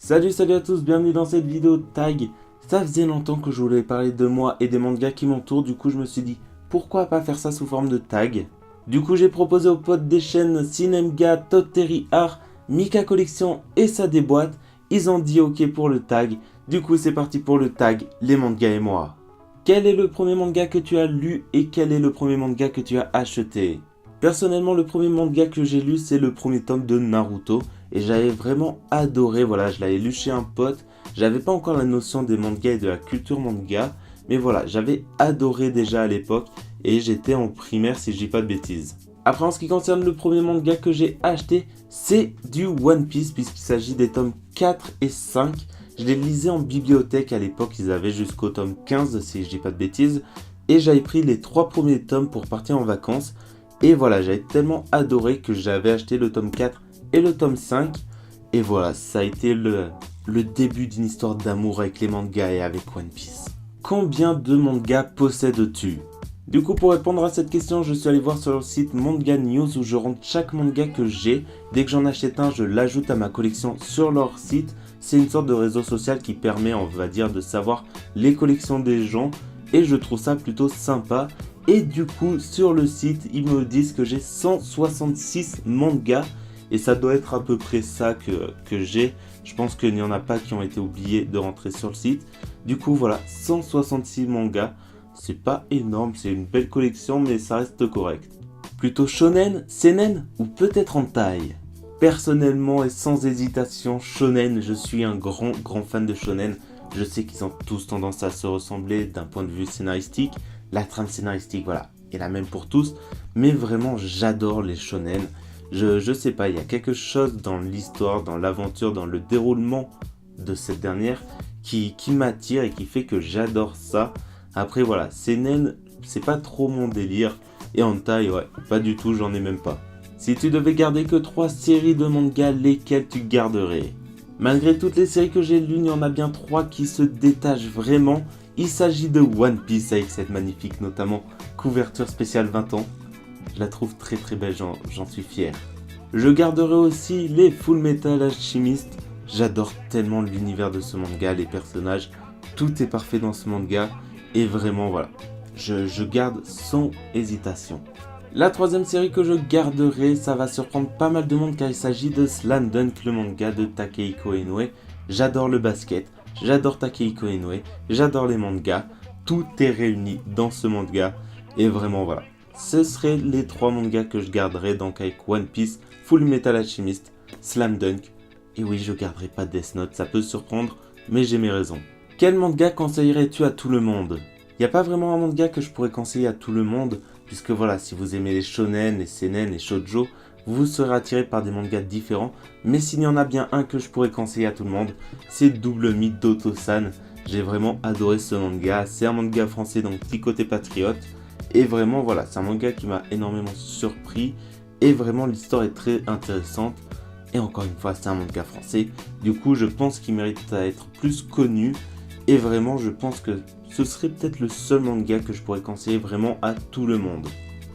Salut à tous, bienvenue dans cette vidéo tag. Ça faisait longtemps que je voulais parler de moi et des mangas qui m'entourent, du coup je me suis dit pourquoi pas faire ça sous forme de tag. Du coup j'ai proposé aux potes des chaînes Cinemga, Toteri Art, Mika Collection et ça déboîte. Ils ont dit ok pour le tag, du coup c'est parti pour le tag, les mangas et moi. Quel est le premier manga que tu as lu et quel est le premier manga que tu as acheté? Personnellement, le premier manga que j'ai lu, c'est le premier tome de Naruto. Et j'avais vraiment adoré, voilà, je l'avais lu chez un pote. J'avais pas encore la notion des mangas et de la culture manga. Mais voilà, j'avais adoré déjà à l'époque. Et j'étais en primaire si je dis pas de bêtises. Après, en ce qui concerne le premier manga que j'ai acheté, c'est du One Piece, puisqu'il s'agit des tomes 4 et 5. Je les lisais en bibliothèque à l'époque, ils avaient jusqu'au tome 15 si je dis pas de bêtises. Et j'avais pris les 3 premiers tomes pour partir en vacances. Et voilà, j'avais tellement adoré que j'avais acheté le tome 4 et le tome 5. Et voilà, ça a été le début d'une histoire d'amour avec les mangas et avec One Piece. Combien de mangas possèdes-tu? Du coup, pour répondre à cette question, je suis allé voir sur le site Manga News où je rentre chaque manga que j'ai. Dès que j'en achète un, je l'ajoute à ma collection sur leur site. C'est une sorte de réseau social qui permet, on va dire, de savoir les collections des gens. Et je trouve ça plutôt sympa. Et du coup, sur le site, ils me disent que j'ai 166 mangas. Et ça doit être à peu près ça que j'ai. Je pense qu'il n'y en a pas qui ont été oubliés de rentrer sur le site. Du coup, voilà, 166 mangas. C'est pas énorme, c'est une belle collection, mais ça reste correct. Plutôt shonen, seinen ou peut-être hentai? Personnellement et sans hésitation, shonen, je suis un grand fan de shonen. Je sais qu'ils ont tous tendance à se ressembler d'un point de vue scénaristique. La trame scénaristique, voilà, est la même pour tous. Mais vraiment, j'adore les shonen. Je sais pas, il y a quelque chose dans l'histoire, dans l'aventure, dans le déroulement de cette dernière qui m'attire et qui fait que j'adore ça. Après, voilà, seinen, c'est pas trop mon délire. Et hentai, ouais, pas du tout, j'en ai même pas. Si tu devais garder que 3 séries de mangas, lesquelles tu garderais? Malgré toutes les séries que j'ai lues, il y en a bien 3 qui se détachent vraiment. Il s'agit de One Piece avec cette magnifique, notamment, couverture spéciale 20 ans. Je la trouve très belle, j'en suis fier. Je garderai aussi les Full Metal Alchemist. J'adore tellement l'univers de ce manga, les personnages. Tout est parfait dans ce manga. Et vraiment, voilà, je garde sans hésitation. La troisième série que je garderai, ça va surprendre pas mal de monde car il s'agit de Slam Dunk, le manga de Takehiko Inoue. J'adore le basket, j'adore Takehiko Inoue, j'adore les mangas. Tout est réuni dans ce manga. Et vraiment, voilà. Ce seraient les 3 mangas que je garderais donc avec One Piece, Full Metal Alchemist, Slam Dunk. Et oui, je garderai pas Death Note, ça peut surprendre, mais j'ai mes raisons. Quel manga conseillerais-tu à tout le monde? Il n'y a pas vraiment un manga que je pourrais conseiller à tout le monde, puisque voilà, si vous aimez les shonen, les seinen, les shoujo, vous serez attiré par des mangas différents. Mais s'il y en a bien un que je pourrais conseiller à tout le monde, c'est Double Mythe d'Oto-san. J'ai vraiment adoré ce manga, c'est un manga français donc petit côté patriote. Et vraiment voilà, c'est un manga qui m'a énormément surpris. Et vraiment l'histoire est très intéressante. Et encore une fois, c'est un manga français. Du coup, je pense qu'il mérite à être plus connu. Et vraiment, je pense que ce serait peut-être le seul manga que je pourrais conseiller vraiment à tout le monde.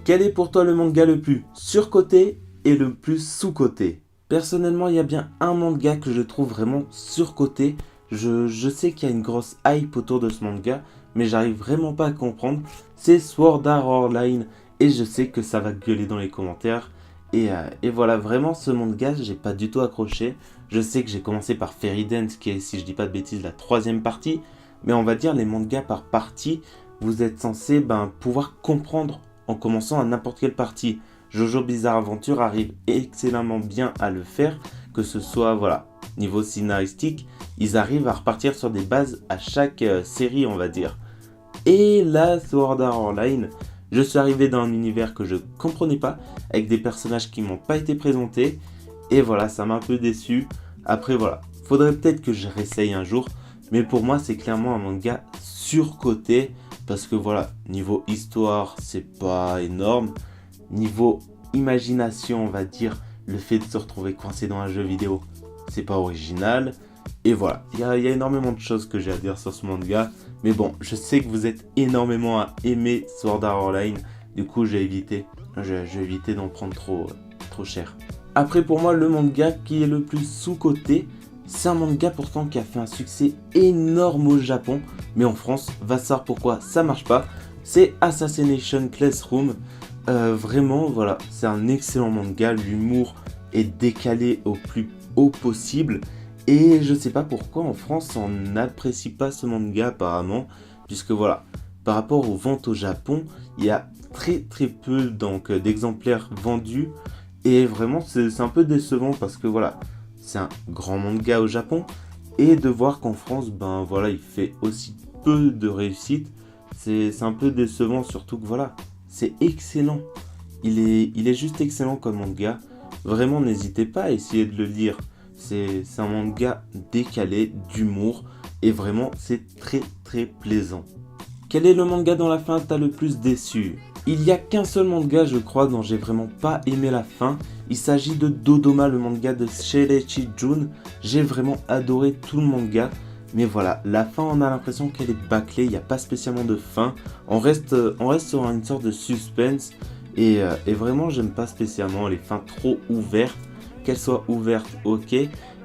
Quel est pour toi le manga le plus surcoté et le plus sous-coté? Personnellement, il y a bien un manga que je trouve vraiment surcoté. Je sais qu'il y a une grosse hype autour de ce manga, mais j'arrive vraiment pas à comprendre. C'est Sword Art Online et je sais que ça va gueuler dans les commentaires. Et voilà, vraiment ce manga, j'ai pas du tout accroché. Je sais que j'ai commencé par Fairy Dance, qui est, si je dis pas de bêtises, la 3e partie. Mais on va dire les mangas par partie, vous êtes censé pouvoir comprendre en commençant à n'importe quelle partie. Jojo Bizarre Adventure arrive excellemment bien à le faire, que ce soit, voilà, niveau scénaristique, ils arrivent à repartir sur des bases à chaque série, on va dire. Et là, Sword Art Online, je suis arrivé dans un univers que je comprenais pas, avec des personnages qui m'ont pas été présentés. Et voilà, ça m'a un peu déçu. Après voilà, faudrait peut-être que je réessaye un jour. Mais pour moi, c'est clairement un manga surcoté. Parce que voilà, niveau histoire, c'est pas énorme. Niveau imagination, on va dire, le fait de se retrouver coincé dans un jeu vidéo, c'est pas original. Et voilà, il y a énormément de choses que j'ai à dire sur ce manga. Mais bon, je sais que vous êtes énormément à aimer Sword Art Online. Du coup, j'ai évité d'en prendre trop cher. Après, pour moi, le manga qui est le plus sous-coté, C'est un manga pourtant qui a fait un succès énorme au Japon, mais en France, va savoir pourquoi ça marche pas. C'est Assassination Classroom. Vraiment, voilà, c'est un excellent manga. L'humour est décalé au plus haut possible. Et je sais pas pourquoi en France on n'apprécie pas ce manga apparemment, puisque voilà, par rapport aux ventes au Japon, il y a très peu donc d'exemplaires vendus. Et vraiment c'est un peu décevant parce que voilà, c'est un grand manga au Japon. Et de voir qu'en France, ben voilà, il fait aussi peu de réussite, c'est un peu décevant, surtout que voilà, c'est excellent. Il est juste excellent comme manga. Vraiment, n'hésitez pas à essayer de le lire. C'est un manga décalé, d'humour, et vraiment, c'est très plaisant. Quel est le manga dont la fin t'a le plus déçu? Il n'y a qu'un seul manga, je crois, dont j'ai vraiment pas aimé la fin. Il s'agit de Dodoma, le manga de Shinichi Jun. J'ai vraiment adoré tout le manga. Mais voilà, la fin, on a l'impression qu'elle est bâclée, il n'y a pas spécialement de fin. On reste sur une sorte de suspense. Et vraiment, j'aime pas spécialement les fins trop ouvertes. Qu'elles soient ouvertes, ok.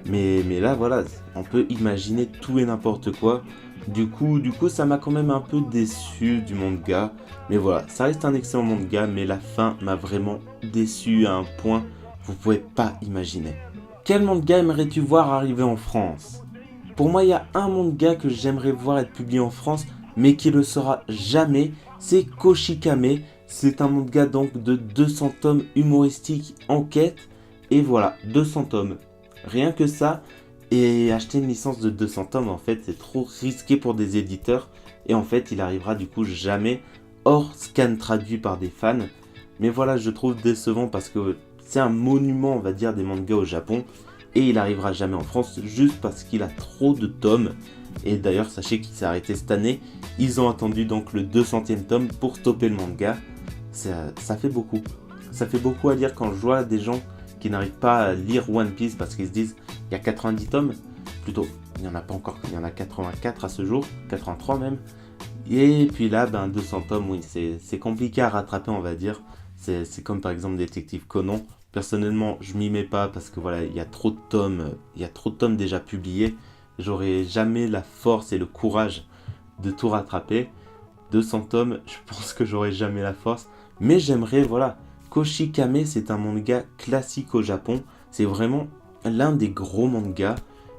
Mais là, voilà, on peut imaginer tout et n'importe quoi. Du coup, ça m'a quand même un peu déçu du manga. Mais voilà, ça reste un excellent manga, mais la fin m'a vraiment déçu à un point que vous pouvez pas imaginer. Quel manga aimerais-tu voir arriver en France? Pour moi, il y a un manga que j'aimerais voir être publié en France, mais qui ne le sera jamais. C'est Koshikame. C'est un manga donc de 200 tomes humoristiques enquête. Et voilà, 200 tomes. Rien que ça. Et acheter une licence de 200 tomes, en fait, c'est trop risqué pour des éditeurs. Et en fait, il arrivera du coup jamais, hors scan traduit par des fans. Mais voilà, je trouve décevant parce que c'est un monument, on va dire, des mangas au Japon. Et il arrivera jamais en France juste parce qu'il a trop de tomes. Et d'ailleurs, sachez qu'il s'est arrêté cette année. Ils ont attendu donc le 200e tome pour stopper le manga. Ça fait beaucoup. Ça fait beaucoup à lire quand je vois des gens qui n'arrivent pas à lire One Piece parce qu'ils se disent il y a 90 tomes, plutôt il n'y en a pas encore, il y en a 84 à ce jour, 83 même. Et puis là, 200 tomes, oui, c'est compliqué à rattraper, on va dire. C'est comme par exemple Détective Conan. Personnellement, je m'y mets pas parce que voilà, il y a trop de tomes déjà publiés. J'aurais jamais la force et le courage de tout rattraper. 200 tomes, je pense que j'aurais jamais la force. Mais j'aimerais, voilà, Koshikame, c'est un manga classique au Japon. C'est vraiment l'un des gros mangas.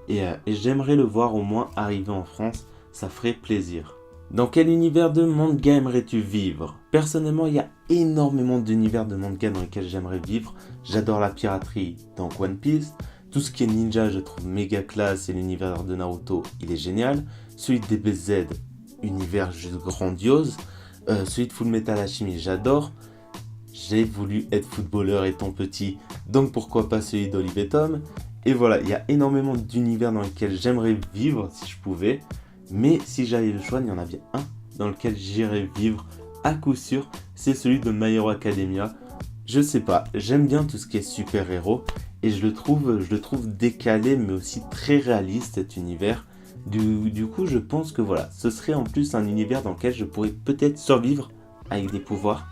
Et j'aimerais le voir au moins arriver en France. Ça ferait plaisir. Dans quel univers de manga aimerais-tu vivre? Personnellement, il y a énormément d'univers de manga dans lesquels j'aimerais vivre. J'adore la piraterie dans One Piece. Tout ce qui est ninja, je trouve méga classe. Et l'univers de Naruto, il est génial. Celui de DBZ, univers juste grandiose. Celui de Full Metal Alchemy, j'adore. J'ai voulu être footballeur étant petit, donc pourquoi pas celui d'Olive Tom. Et voilà, il y a énormément d'univers dans lesquels j'aimerais vivre si je pouvais. Mais si j'avais le choix, il y en a bien un dans lequel j'irais vivre à coup sûr. C'est celui de My Hero Academia. Je sais pas, j'aime bien tout ce qui est super-héros. Et je le trouve décalé mais aussi très réaliste cet univers. Du coup, je pense que voilà, ce serait en plus un univers dans lequel je pourrais peut-être survivre avec des pouvoirs.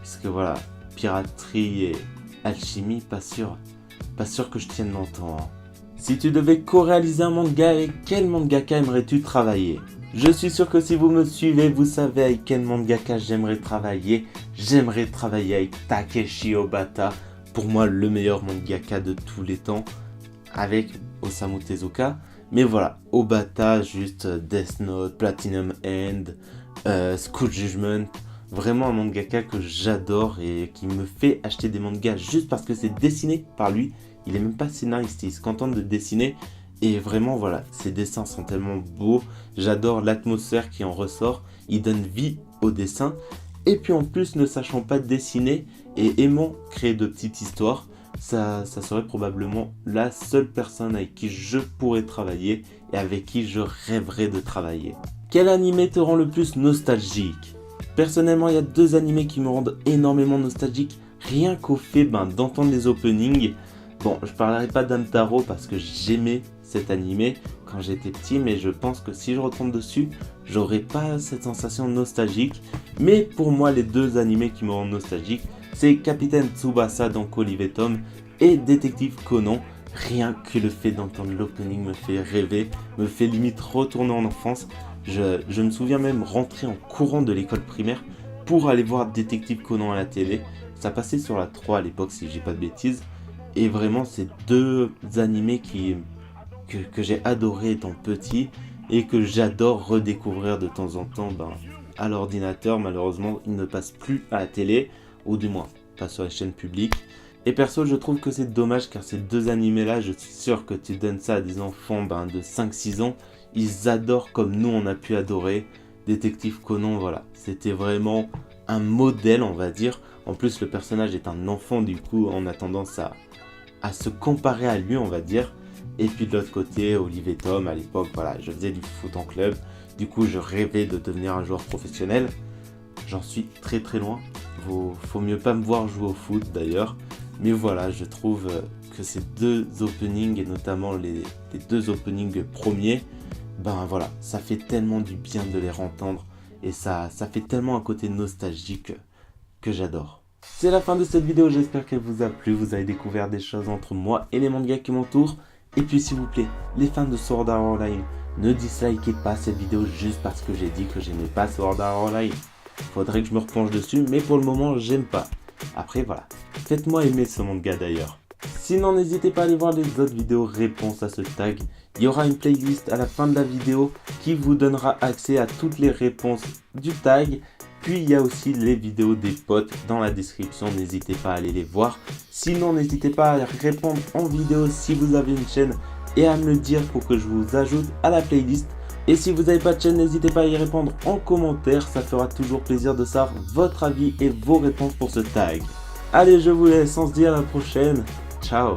Puisque voilà, piraterie et alchimie, pas sûr que je tienne longtemps. Si tu devais co-réaliser un manga, avec quel mangaka aimerais-tu travailler? Je suis sûr que si vous me suivez, vous savez avec quel mangaka j'aimerais travailler. J'aimerais travailler avec Takeshi Obata, pour moi le meilleur mangaka de tous les temps, avec Osamu Tezuka. Mais voilà, Obata, juste Death Note, Platinum End, School Judgment. Vraiment un mangaka que j'adore et qui me fait acheter des mangas juste parce que c'est dessiné par lui. Il est même pas scénariste, il se contente de dessiner. Et vraiment voilà, ses dessins sont tellement beaux. J'adore l'atmosphère qui en ressort. Il donne vie au dessin. Et puis en plus, ne sachant pas dessiner et aimant créer de petites histoires, ça serait probablement la seule personne avec qui je pourrais travailler et avec qui je rêverais de travailler. Quel animé te rend le plus nostalgique? Personnellement, il y a deux animés qui me rendent énormément nostalgique, rien qu'au fait d'entendre les openings. Bon, je parlerai pas d'Hamtaro parce que j'aimais cet animé quand j'étais petit, mais je pense que si je retombe dessus, j'aurai pas cette sensation nostalgique. Mais pour moi, les deux animés qui me rendent nostalgique, c'est Capitaine Tsubasa dans Olive Tom et Détective Conan. Rien que le fait d'entendre l'opening me fait rêver, me fait limite retourner en enfance. Je me souviens même rentrer en courant de l'école primaire pour aller voir Détective Conan à la télé. Ça passait sur la 3 à l'époque si je dis pas de bêtises. Et vraiment c'est deux animés que j'ai adoré étant petit et que j'adore redécouvrir de temps en temps à l'ordinateur. Malheureusement ils ne passent plus à la télé, ou du moins pas sur les chaînes publiques. Et perso je trouve que c'est dommage car ces deux animés là, je suis sûr que tu donnes ça à des enfants de 5-6 ans, ils adorent comme nous on a pu adorer Détective Conan. Voilà, c'était vraiment un modèle on va dire. En plus le personnage est un enfant, du coup on a tendance à se comparer à lui on va dire. Et puis de l'autre côté, Olivier Tom à l'époque, voilà, je faisais du foot en club, du coup je rêvais de devenir un joueur professionnel. J'en suis très très loin, faut mieux pas me voir jouer au foot d'ailleurs. Mais voilà, je trouve que ces deux openings, et notamment les deux openings premiers, voilà, ça fait tellement du bien de les entendre. Et ça fait tellement un côté nostalgique que j'adore. C'est la fin de cette vidéo, j'espère qu'elle vous a plu. Vous avez découvert des choses entre moi et les mangas qui m'entourent. Et puis s'il vous plaît, les fans de Sword Art Online, ne dislikez pas cette vidéo juste parce que j'ai dit que j'aimais pas Sword Art Online. Faudrait que je me replonge dessus, mais pour le moment j'aime pas. Après voilà, faites-moi aimer ce manga d'ailleurs. Sinon n'hésitez pas à aller voir les autres vidéos réponses à ce tag. Il y aura une playlist à la fin de la vidéo qui vous donnera accès à toutes les réponses du tag. Puis il y a aussi les vidéos des potes dans la description, n'hésitez pas à aller les voir. Sinon n'hésitez pas à répondre en vidéo si vous avez une chaîne et à me le dire pour que je vous ajoute à la playlist. Et si vous n'avez pas de chaîne, n'hésitez pas à y répondre en commentaire, ça fera toujours plaisir de savoir votre avis et vos réponses pour ce tag. Allez, je vous laisse, on se dit à la prochaine, ciao.